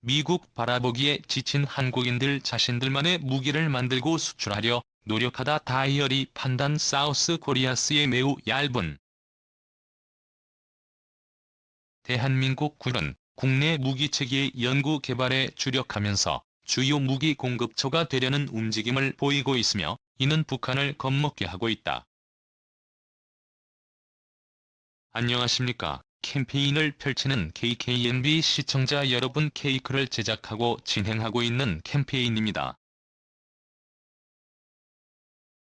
미국 바라보기에 지친 한국인들 자신들만의 무기를 만들고 수출하려 노력하다 다이어리 판단 사우스 코리아스의 매우 얇은 대한민국 군은 국내 무기체계 연구 개발에 주력하면서 주요 무기 공급처가 되려는 움직임을 보이고 있으며 이는 북한을 겁먹게 하고 있다. 안녕하십니까. 캠페인을 펼치는 KKNB 시청자 여러분, 케이크를 제작하고 진행하고 있는 캠페인입니다.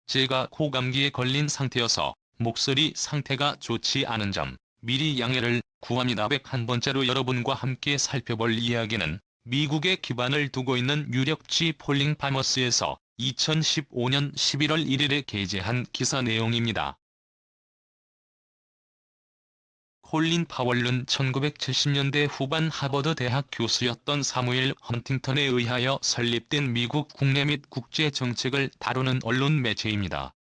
제가 코감기에 걸린 상태여서 목소리 상태가 좋지 않은 점 미리 양해를 구합니다. 101번째로 여러분과 함께 살펴볼 이야기는 미국에 기반을 두고 있는 유력지 폴링 파머스에서 2015년 11월 1일에 게재한 기사 내용입니다. 콜린 파월은 1970년대 후반 하버드 대학 교수였던 사무엘 헌팅턴에 의하여 설립된 미국 국내 및 국제 정책을 다루는 언론 매체입니다.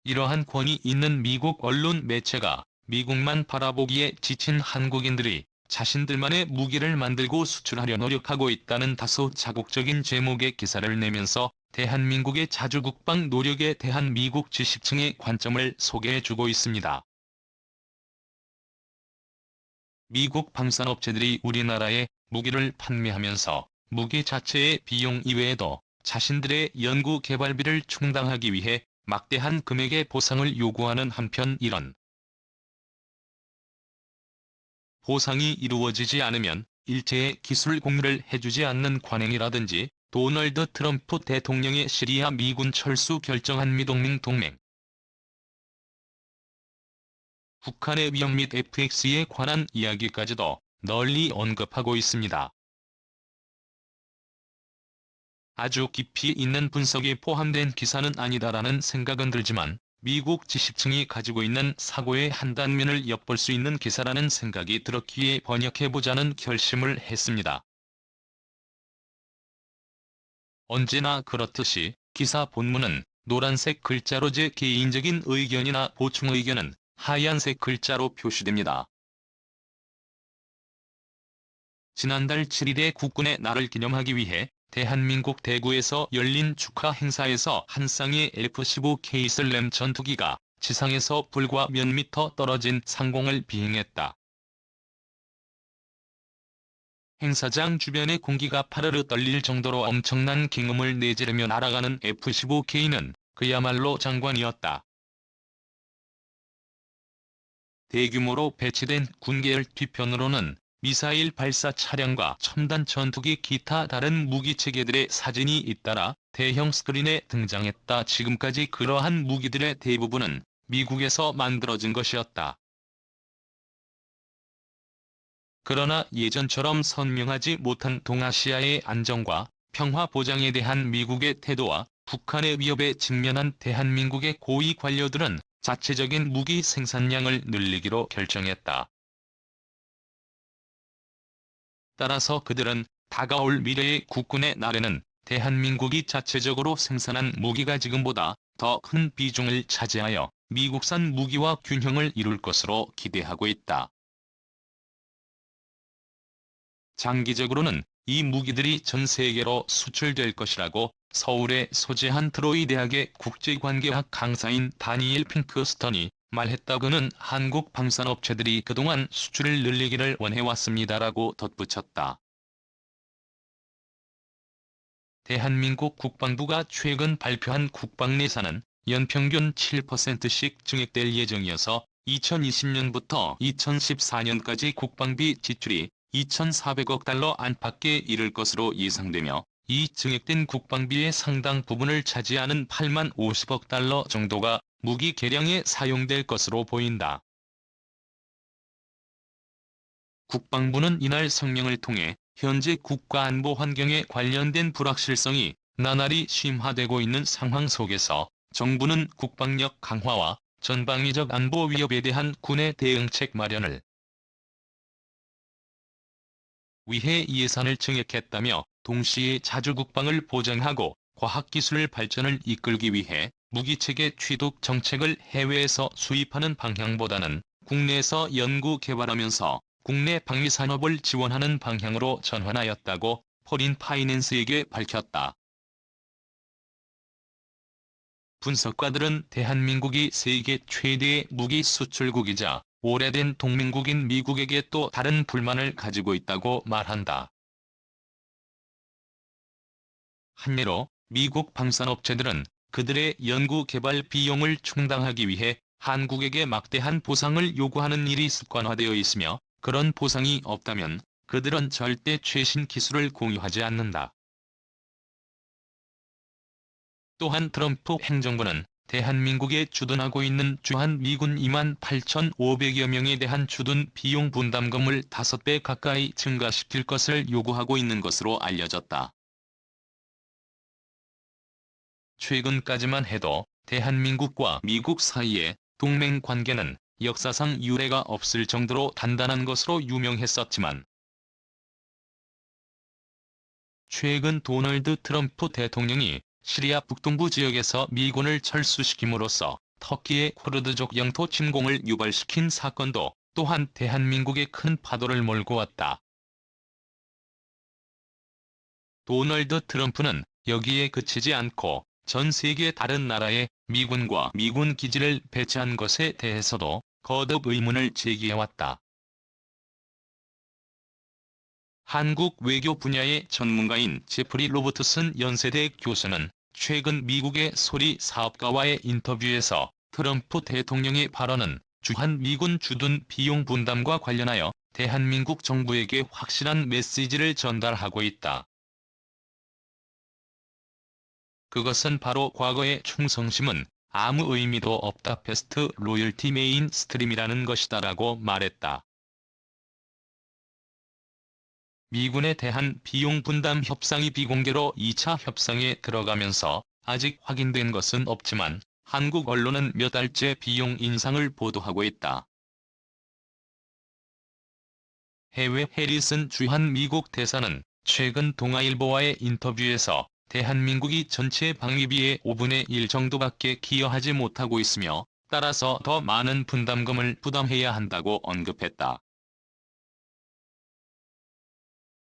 이러한 권위 있는 미국 언론 매체가 미국만 바라보기에 지친 한국인들이 자신들만의 무기를 만들고 수출하려 노력하고 있다는 다소 자극적인 제목의 기사를 내면서 대한민국의 자주국방 노력에 대한 미국 지식층의 관점을 소개해주고 있습니다. 미국 방산업체들이 우리나라에 무기를 판매하면서 무기 자체의 비용 이외에도 자신들의 연구 개발비를 충당하기 위해 막대한 금액의 보상을 요구하는 한편 이런 보상이 이루어지지 않으면 일체의 기술 공유를 해주지 않는 관행이라든지 도널드 트럼프 대통령의 시리아 미군 철수 결정한 미동맹 동맹, 북한의 위협 및 FX에 관한 이야기까지도 널리 언급하고 있습니다. 아주 깊이 있는 분석이 포함된 기사는 아니다라는 생각은 들지만 미국 지식층이 가지고 있는 사고의 한 단면을 엿볼 수 있는 기사라는 생각이 들었기에 번역해보자는 결심을 했습니다. 언제나 그렇듯이 기사 본문은 노란색 글자로 제 개인적인 의견이나 보충 의견은 하얀색 글자로 표시됩니다. 지난달 7일에 국군의 날을 기념하기 위해 대한민국 대구에서 열린 축하 행사에서 한 쌍의 F-15K 슬램 전투기가 지상에서 불과 몇 미터 떨어진 상공을 비행했다. 행사장 주변의 공기가 파르르 떨릴 정도로 엄청난 경음을 내지르며 날아가는 F-15K는 그야말로 장관이었다. 대규모로 배치된 군계열 뒤편으로는 미사일 발사 차량과 첨단 전투기 기타 다른 무기체계들의 사진이 잇따라 대형 스크린에 등장했다. 지금까지 그러한 무기들의 대부분은 미국에서 만들어진 것이었다. 그러나 예전처럼 선명하지 못한 동아시아의 안정과 평화 보장에 대한 미국의 태도와 북한의 위협에 직면한 대한민국의 고위 관료들은 자체적인 무기 생산량을 늘리기로 결정했다. 따라서 그들은 다가올 미래의 국군의 날에는 대한민국이 자체적으로 생산한 무기가 지금보다 더 큰 비중을 차지하여 미국산 무기와 균형을 이룰 것으로 기대하고 있다. 장기적으로는 이 무기들이 전 세계로 수출될 것이라고 서울에 소재한 트로이 대학의 국제관계학 강사인 다니엘 핑크스턴이 말했다. 그는 한국 방산업체들이 그동안 수출을 늘리기를 원해왔습니다라고 덧붙였다. 대한민국 국방부가 최근 발표한 국방 예산은 연평균 7%씩 증액될 예정이어서 2020년부터 2014년까지 국방비 지출이 2,400억 달러 안팎에 이를 것으로 예상되며 이 증액된 국방비의 상당 부분을 차지하는 8만 50억 달러 정도가 무기 개량에 사용될 것으로 보인다. 국방부는 이날 성명을 통해 현재 국가안보 환경에 관련된 불확실성이 나날이 심화되고 있는 상황 속에서 정부는 국방력 강화와 전방위적 안보 위협에 대한 군의 대응책 마련을 위해 예산을 증액했다며 동시에 자주국방을 보장하고 과학기술 발전을 이끌기 위해 무기체계 취득 정책을 해외에서 수입하는 방향보다는 국내에서 연구 개발하면서 국내 방위 산업을 지원하는 방향으로 전환하였다고 포린파이낸스에게 밝혔다. 분석가들은 대한민국이 세계 최대의 무기 수출국이자 오래된 동맹국인 미국에게 또 다른 불만을 가지고 있다고 말한다. 한예로 미국 방산업체들은 그들의 연구개발 비용을 충당하기 위해 한국에게 막대한 보상을 요구하는 일이 습관화되어 있으며 그런 보상이 없다면 그들은 절대 최신 기술을 공유하지 않는다. 또한 트럼프 행정부는 대한민국에 주둔하고 있는 주한 미군 28,500여 명에 대한 주둔 비용 분담금을 5배 가까이 증가시킬 것을 요구하고 있는 것으로 알려졌다. 최근까지만 해도 대한민국과 미국 사이의 동맹 관계는 역사상 유례가 없을 정도로 단단한 것으로 유명했었지만 최근 도널드 트럼프 대통령이 시리아 북동부 지역에서 미군을 철수시킴으로써 터키의 쿠르드족 영토 침공을 유발시킨 사건도 또한 대한민국에 큰 파도를 몰고 왔다. 도널드 트럼프는 여기에 그치지 않고 전 세계 다른 나라에 미군과 미군 기지를 배치한 것에 대해서도 거듭 의문을 제기해왔다. 한국 외교 분야의 전문가인 제프리 로버트슨 연세대 교수는 최근 미국의 소리 사업가와의 인터뷰에서 트럼프 대통령의 발언은 주한 미군 주둔 비용 분담과 관련하여 대한민국 정부에게 확실한 메시지를 전달하고 있다. 그것은 바로 과거의 충성심은 아무 의미도 없다 베스트 로열티 메인 스트림이라는 것이다라고 말했다. 미군에 대한 비용 분담 협상이 비공개로 2차 협상에 들어가면서 아직 확인된 것은 없지만 한국 언론은 몇 달째 비용 인상을 보도하고 있다. 해외 해리슨 주한 미국 대사는 최근 동아일보와의 인터뷰에서 대한민국이 전체 방위비의 5분의 1 정도밖에 기여하지 못하고 있으며 따라서 더 많은 분담금을 부담해야 한다고 언급했다.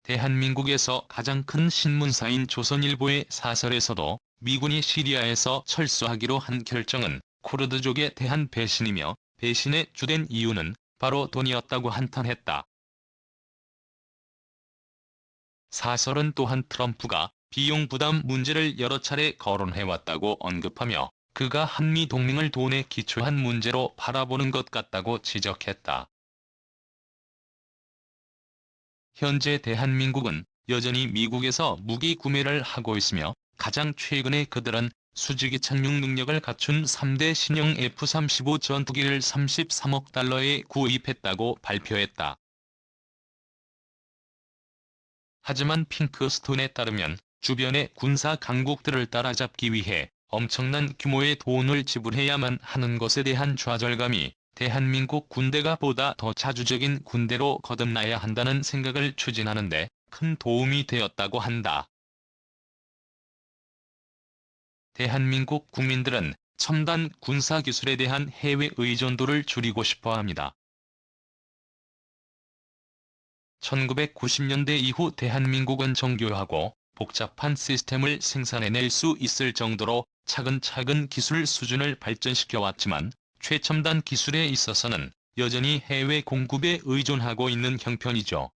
대한민국에서 가장 큰 신문사인 조선일보의 사설에서도 미군이 시리아에서 철수하기로 한 결정은 쿠르드족에 대한 배신이며 배신의 주된 이유는 바로 돈이었다고 한탄했다. 사설은 또한 트럼프가 비용 부담 문제를 여러 차례 거론해왔다고 언급하며 그가 한미 동맹을 돈에 기초한 문제로 바라보는 것 같다고 지적했다. 현재 대한민국은 여전히 미국에서 무기 구매를 하고 있으며 가장 최근에 그들은 수직이 착륙 능력을 갖춘 3대 신형 F-35 전투기를 33억 달러에 구입했다고 발표했다. 하지만 핑크스톤에 따르면 주변의 군사 강국들을 따라잡기 위해 엄청난 규모의 돈을 지불해야만 하는 것에 대한 좌절감이 대한민국 군대가 보다 더 자주적인 군대로 거듭나야 한다는 생각을 추진하는 데 큰 도움이 되었다고 한다. 대한민국 국민들은 첨단 군사기술에 대한 해외 의존도를 줄이고 싶어 합니다. 1990년대 이후 대한민국은 정교하고 복잡한 시스템을 생산해낼 수 있을 정도로 차근차근 기술 수준을 발전시켜 왔지만 최첨단 기술에 있어서는 여전히 해외 공급에 의존하고 있는 형편이죠.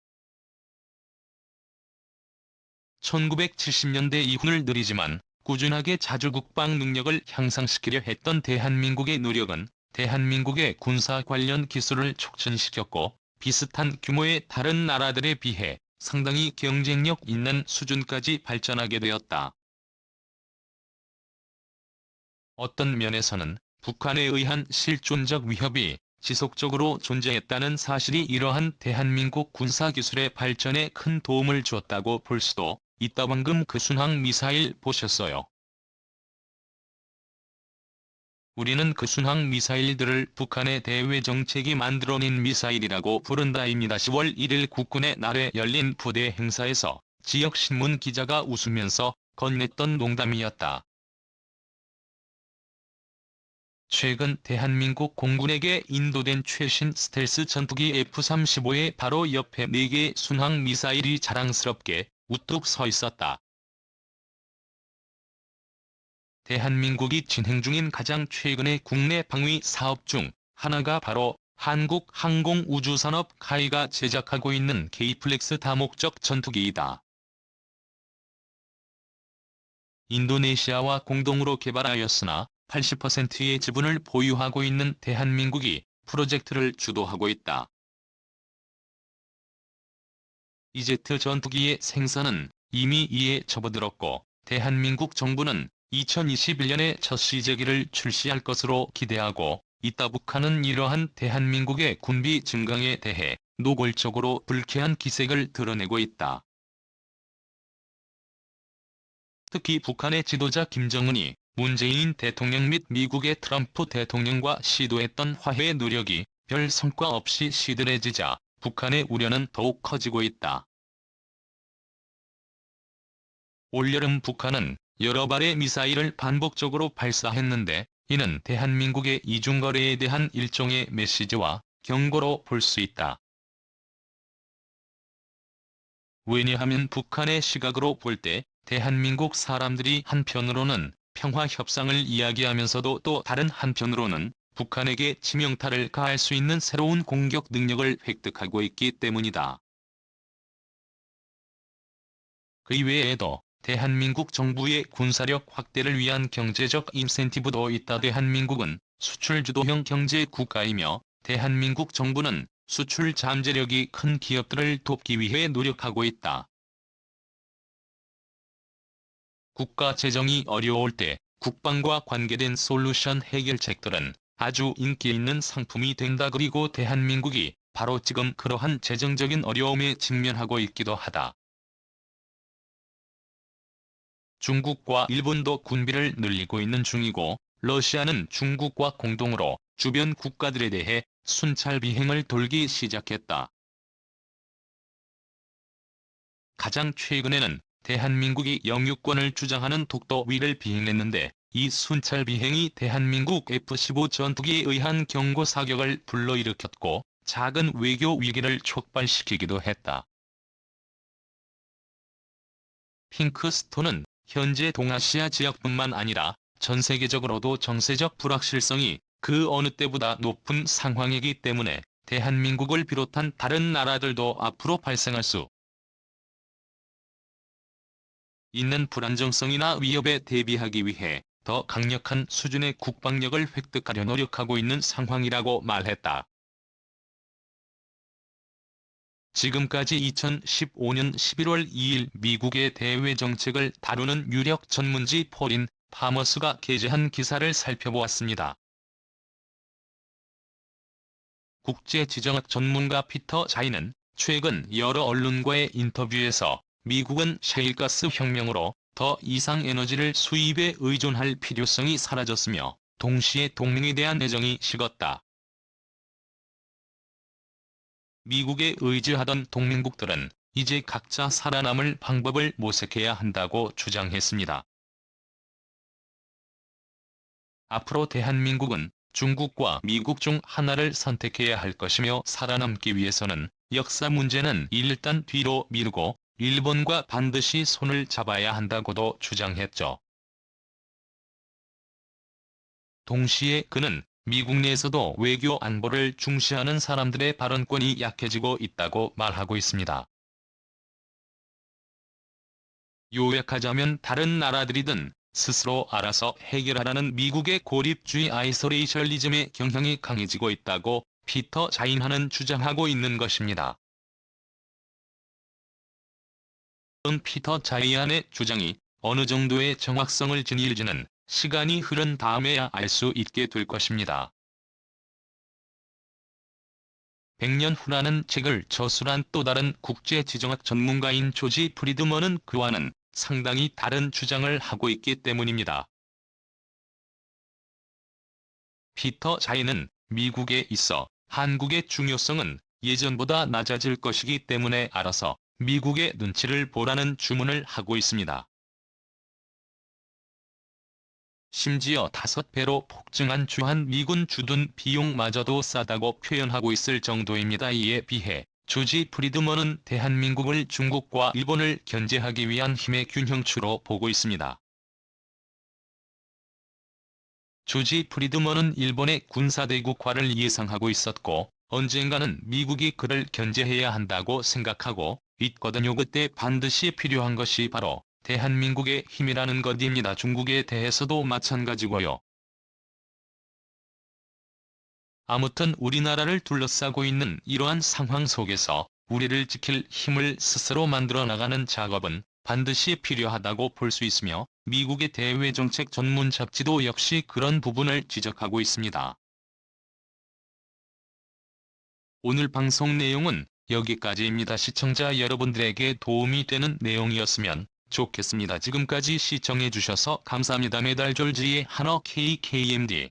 1970년대 이후는 느리지만 꾸준하게 자주 국방 능력을 향상시키려 했던 대한민국의 노력은 대한민국의 군사 관련 기술을 촉진시켰고 비슷한 규모의 다른 나라들에 비해 상당히 경쟁력 있는 수준까지 발전하게 되었다. 어떤 면에서는 북한에 의한 실존적 위협이 지속적으로 존재했다는 사실이 이러한 대한민국 군사기술의 발전에 큰 도움을 주었다고 볼 수도 있다. 방금 그 순항 미사일 보셨어요? 우리는 그 순항 미사일들을 북한의 대외 정책이 만들어낸 미사일이라고 부른다입니다. 10월 1일 국군의 날에 열린 부대 행사에서 지역 신문 기자가 웃으면서 건넸던 농담이었다. 최근 대한민국 공군에게 인도된 최신 스텔스 전투기 F-35의 바로 옆에 4개의 순항 미사일이 자랑스럽게 우뚝 서 있었다. 대한민국이 진행 중인 가장 최근의 국내 방위 사업 중 하나가 바로 한국항공우주산업 카이가 제작하고 있는 K플렉스 다목적 전투기이다. 인도네시아와 공동으로 개발하였으나 80%의 지분을 보유하고 있는 대한민국이 프로젝트를 주도하고 있다. 이제트 전투기의 생산은 이미 이에 접어들었고 대한민국 정부는 2021년에 첫 시제기를 출시할 것으로 기대하고 있다. 북한은 이러한 대한민국의 군비 증강에 대해 노골적으로 불쾌한 기색을 드러내고 있다. 특히 북한의 지도자 김정은이 문재인 대통령 및 미국의 트럼프 대통령과 시도했던 화해 노력이 별 성과 없이 시들해지자 북한의 우려는 더욱 커지고 있다. 올여름 북한은 여러 발의 미사일을 반복적으로 발사했는데 이는 대한민국의 이중거래에 대한 일종의 메시지와 경고로 볼 수 있다. 왜냐하면 북한의 시각으로 볼 때 대한민국 사람들이 한편으로는 평화 협상을 이야기하면서도 또 다른 한편으로는 북한에게 치명타를 가할 수 있는 새로운 공격 능력을 획득하고 있기 때문이다. 그 이외에도 대한민국 정부의 군사력 확대를 위한 경제적 인센티브도 있다. 대한민국은 수출주도형 경제 국가이며 대한민국 정부는 수출 잠재력이 큰 기업들을 돕기 위해 노력하고 있다. 국가 재정이 어려울 때 국방과 관계된 솔루션 해결책들은 아주 인기 있는 상품이 된다. 그리고 대한민국이 바로 지금 그러한 재정적인 어려움에 직면하고 있기도 하다. 중국과 일본도 군비를 늘리고 있는 중이고 러시아는 중국과 공동으로 주변 국가들에 대해 순찰 비행을 돌기 시작했다. 가장 최근에는 대한민국이 영유권을 주장하는 독도위를 비행했는데 이 순찰 비행이 대한민국 F-15 전투기에 의한 경고 사격을 불러일으켰고 작은 외교 위기를 촉발시키기도 했다. 핑크스톤은 현재 동아시아 지역뿐만 아니라 전 세계적으로도 정세적 불확실성이 그 어느 때보다 높은 상황이기 때문에 대한민국을 비롯한 다른 나라들도 앞으로 발생할 수 있는 불안정성이나 위협에 대비하기 위해 더 강력한 수준의 국방력을 획득하려 노력하고 있는 상황이라고 말했다. 지금까지 2015년 11월 2일 미국의 대외 정책을 다루는 유력 전문지 포린 파머스가 게재한 기사를 살펴보았습니다. 국제지정학 전문가 피터 자이는 최근 여러 언론과의 인터뷰에서 미국은 셰일가스 혁명으로 더 이상 에너지를 수입에 의존할 필요성이 사라졌으며 동시에 동맹에 대한 애정이 식었다. 미국에 의지하던 동맹국들은 이제 각자 살아남을 방법을 모색해야 한다고 주장했습니다. 앞으로 대한민국은 중국과 미국 중 하나를 선택해야 할 것이며 살아남기 위해서는 역사 문제는 일단 뒤로 미루고 일본과 반드시 손을 잡아야 한다고도 주장했죠. 동시에 그는 미국 내에서도 외교 안보를 중시하는 사람들의 발언권이 약해지고 있다고 말하고 있습니다. 요약하자면 다른 나라들이든 스스로 알아서 해결하라는 미국의 고립주의 아이소레이션리즘의 경향이 강해지고 있다고 피터 자인하는 주장하고 있는 것입니다. 피터 자이안의 주장이 어느 정도의 정확성을 지닐지는 시간이 흐른 다음에야 알 수 있게 될 것입니다. 100년 후라는 책을 저술한 또 다른 국제지정학 전문가인 조지 프리드먼은 그와는 상당히 다른 주장을 하고 있기 때문입니다. 피터 자이는 미국에 있어 한국의 중요성은 예전보다 낮아질 것이기 때문에 알아서 미국의 눈치를 보라는 주문을 하고 있습니다. 심지어 5배로 폭증한 주한 미군 주둔 비용마저도 싸다고 표현하고 있을 정도입니다. 이에 비해 조지 프리드먼은 대한민국을 중국과 일본을 견제하기 위한 힘의 균형추로 보고 있습니다. 조지 프리드먼은 일본의 군사대국화를 예상하고 있었고 언젠가는 미국이 그를 견제해야 한다고 생각하고 있거든요. 그때 반드시 필요한 것이 바로 대한민국의 힘이라는 것입니다. 중국에 대해서도 마찬가지고요. 아무튼 우리나라를 둘러싸고 있는 이러한 상황 속에서 우리를 지킬 힘을 스스로 만들어 나가는 작업은 반드시 필요하다고 볼 수 있으며 미국의 대외정책 전문 잡지도 역시 그런 부분을 지적하고 있습니다. 오늘 방송 내용은 여기까지입니다. 시청자 여러분들에게 도움이 되는 내용이었으면 좋겠습니다. 지금까지 시청해주셔서 감사합니다. 메달 졸지의 한어 KKMD